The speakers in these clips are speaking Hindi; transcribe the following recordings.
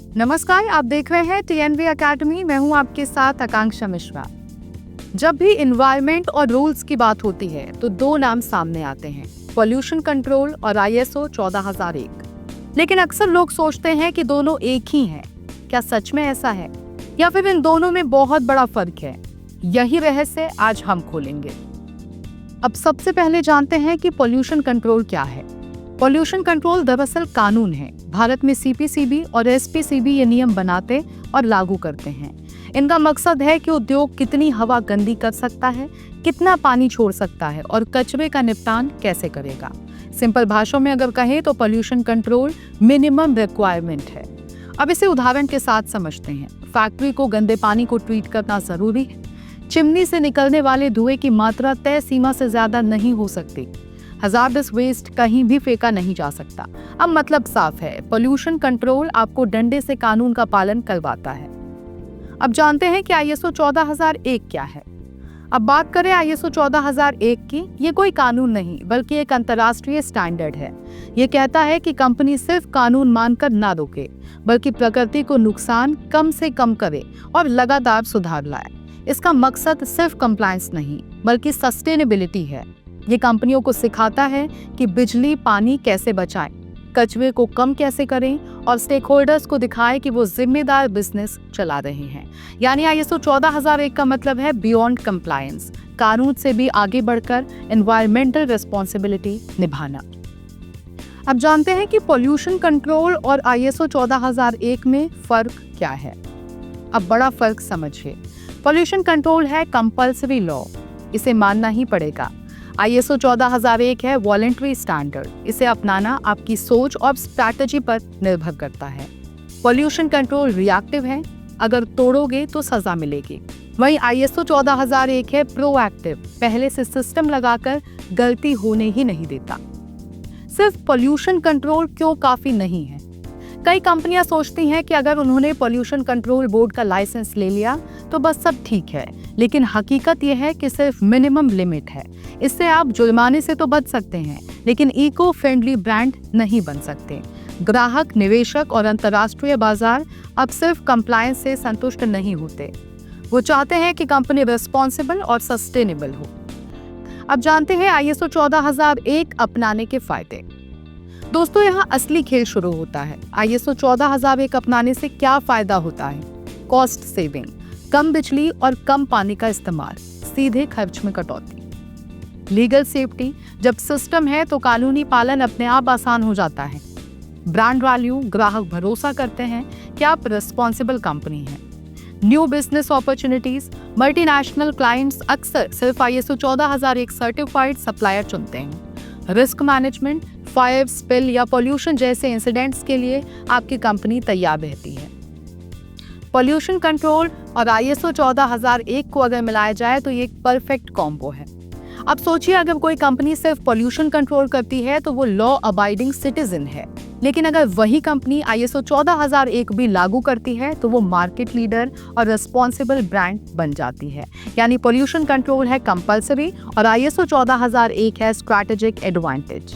नमस्कार, आप देख रहे हैं टीएनवी अकेडमी। मैं हूं आपके साथ आकांक्षा मिश्रा। जब भी इन्वायरमेंट और रूल्स की बात होती है तो दो नाम सामने आते हैं, पोल्यूशन कंट्रोल और आईएसओ 14001। लेकिन अक्सर लोग सोचते हैं कि दोनों एक ही हैं। क्या सच में ऐसा है या फिर इन दोनों में बहुत बड़ा फर्क है? यही रहस्य आज हम खोलेंगे। अब सबसे पहले जानते हैं कि पोल्यूशन कंट्रोल क्या है। पोल्यूशन कंट्रोल दरअसल कानून है। भारत में सीपीसीबी और एसपीसीबी ये नियम बनाते और लागू करते हैं। इनका मकसद है कि उद्योग कितनी हवा गंदी कर सकता है, कितना पानी छोड़ सकता है और कचरे का निपटान कैसे करेगा। सिंपल भाषा में अगर कहें तो पोल्यूशन कंट्रोल मिनिमम रिक्वायरमेंट है। अब इसे उदाहरण के साथ समझते हैं। फैक्ट्री को गंदे पानी को ट्रीट करना जरूरी है। चिमनी से निकलने वाले धुएं की मात्रा तय सीमा से ज्यादा नहीं हो सकती। हजारडस वेस्ट कहीं भी फेंका नहीं जा सकता। अब मतलब साफ है, पोल्यूशन कंट्रोल आपको डंडे से कानून का पालन करवाता है। अब जानते हैं कि आईएसओ 14001 क्या है। अब बात करें आईएसओ 14001 की, ये कोई कानून नहीं बल्कि एक अंतर्राष्ट्रीय स्टैंडर्ड है। ये कहता है कि कंपनी सिर्फ कानून मानकर ना रोके, बल्कि प्रकृति को नुकसान कम से कम करे और लगातार सुधार लाए। इसका मकसद सिर्फ कंप्लायंस नहीं बल्कि सस्टेनेबिलिटी है। ये कंपनियों को सिखाता है कि बिजली पानी कैसे बचाएं, कचरे को कम कैसे करें और स्टेक होल्डर्स को दिखाएं कि वो जिम्मेदार बिजनेस चला रहे हैं। यानी आईएसओ 14001 का मतलब है बियॉन्ड कंप्लायंस, कानून से भी आगे बढ़कर एनवायरमेंटल रिस्पॉन्सिबिलिटी निभाना। अब जानते हैं कि पोल्यूशन कंट्रोल और आईएसओ 14001 में फर्क क्या है। अब बड़ा फर्क समझिए। पोल्यूशन कंट्रोल है कंपल्सरी लॉ, इसे मानना ही पड़ेगा। आईएसओ 14001 है वॉलंटरी स्टैंडर्ड, इसे अपनाना आपकी सोच और स्ट्रैटेजी पर निर्भर करता है। पोल्यूशन कंट्रोल रिएक्टिव है, अगर तोड़ोगे तो सजा मिलेगी। वहीं आईएसओ 14001 है प्रोएक्टिव, पहले से सिस्टम लगाकर गलती होने ही नहीं देता। सिर्फ पोल्यूशन कंट्रोल क्यों काफी नहीं है? कई कंपनियां सोचती हैं कि अगर उन्होंने पोल्यूशन कंट्रोल बोर्ड का लाइसेंस ले लिया तो बस सब ठीक है, लेकिन हकीकत यह है कि सिर्फ मिनिमम लिमिट है। इससे आप जुर्माने से तो बच सकते हैं, लेकिन इको फ्रेंडली ब्रांड नहीं बन सकते। ग्राहक, निवेशक और अंतर्राष्ट्रीय बाजार अब सिर्फ कंप्लायंस से संतुष्ट नहीं होते। वो चाहते हैं कि कंपनी रिस्पॉन्सिबल और सस्टेनेबल हो। अब जानते हैं आईएसओ 14001 अपनाने के फायदे। दोस्तों, यहाँ असली खेल शुरू होता है। आईएसओ 14001 अपनाने से क्या फायदा होता है? कॉस्ट सेविंग, कम बिजली और कम पानी का इस्तेमाल, सीधे खर्च में कटौती। लीगल सेफ्टी, जब सिस्टम है तो कानूनी पालन अपने आप आसान हो जाता है। ब्रांड वैल्यू, ग्राहक भरोसा करते हैं कि आप रिस्पॉन्सिबल कंपनी हैं। New business opportunities, multinational clients अक्सर सिर्फ आईएसओ 14001 सर्टिफाइड सप्लायर चुनते हैं। रिस्क मैनेजमेंट, फायर, स्पिल या पोल्यूशन जैसे इंसिडेंट्स के लिए आपकी कंपनी तैयार रहती है। पोल्यूशन कंट्रोल और आईएसओ 14001 को अगर मिलाया जाए तो ये एक परफेक्ट कॉम्बो है। अब सोचिए, अगर कोई कंपनी सिर्फ पोल्यूशन कंट्रोल करती है तो वो लॉ अबाइडिंग सिटीजन है, लेकिन अगर वही कंपनी आईएसओ 14001 भी लागू करती है तो वो मार्केट लीडर और रिस्पॉन्सिबल ब्रांड बन जाती है। यानी पोल्यूशन कंट्रोल है कंपल्सरी और आईएसओ 14001 है स्ट्रैटेजिक एडवांटेज।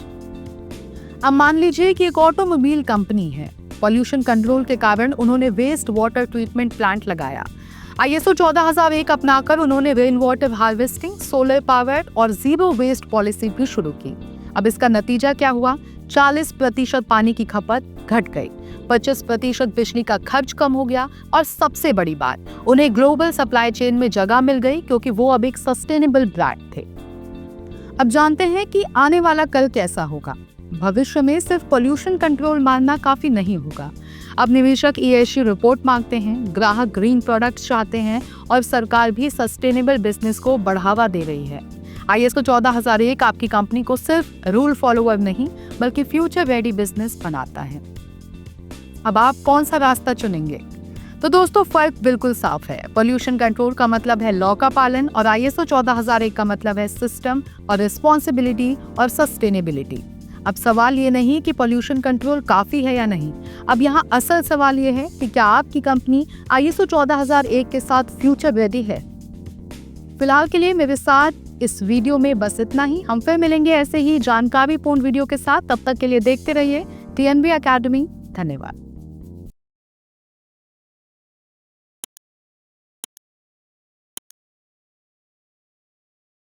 अब मान लीजिए कि एक ऑटोमोबाइल कंपनी है। पोल्यूशन कंट्रोल के कारण उन्होंने वेस्ट वाटर ट्रीटमेंट प्लांट लगाया। आईएसओ 14001 अपनाकर उन्होंने rain water harvesting, solar power और जीरो वेस्ट पॉलिसी भी शुरू की। अब इसका नतीजा क्या हुआ? 40% पानी की खपत घट गई, 25% बिजली का खर्च कम हो गया और सबसे बड़ी बात, उन्हें ग्लोबल सप्लाई चेन में जगह मिल गई क्योंकि वो अब एक सस्टेनेबल ब्रांड थे। अब जानते हैं कि आने वाला कल कैसा होगा। भविष्य में सिर्फ पोल्यूशन कंट्रोल मानना काफी नहीं होगा। अब निवेशक ESG रिपोर्ट मांगते हैं, ग्राहक ग्रीन प्रोडक्ट्स चाहते हैं और सरकार भी सस्टेनेबल बिजनेस को बढ़ावा दे रही है। आईएसओ 14001 आपकी कंपनी को सिर्फ रूल फॉलोअर नहीं बल्कि फ्यूचर रेडी बिजनेस बनाता है। अब आप कौन सा रास्ता चुनेंगे? तो दोस्तों, फर्क बिल्कुल साफ है। पोल्यूशन कंट्रोल का मतलब है लॉ का पालन और आईएसओ 14001 का मतलब है सिस्टम और रिस्पॉन्सिबिलिटी और सस्टेनेबिलिटी। अब सवाल ये नहीं कि पोल्यूशन कंट्रोल काफी है या नहीं। अब यहाँ असल सवाल ये है कि क्या आपकी कंपनी आईएसओ 14001 के साथ फ्यूचर रेडी है? फिलहाल के लिए मेरे साथ इस वीडियो में बस इतना ही। हम फिर मिलेंगे ऐसे ही जानकारीपूर्ण वीडियो के साथ। तब तक के लिए देखते रहिए टीएनवी अकेडमी। धन्यवाद।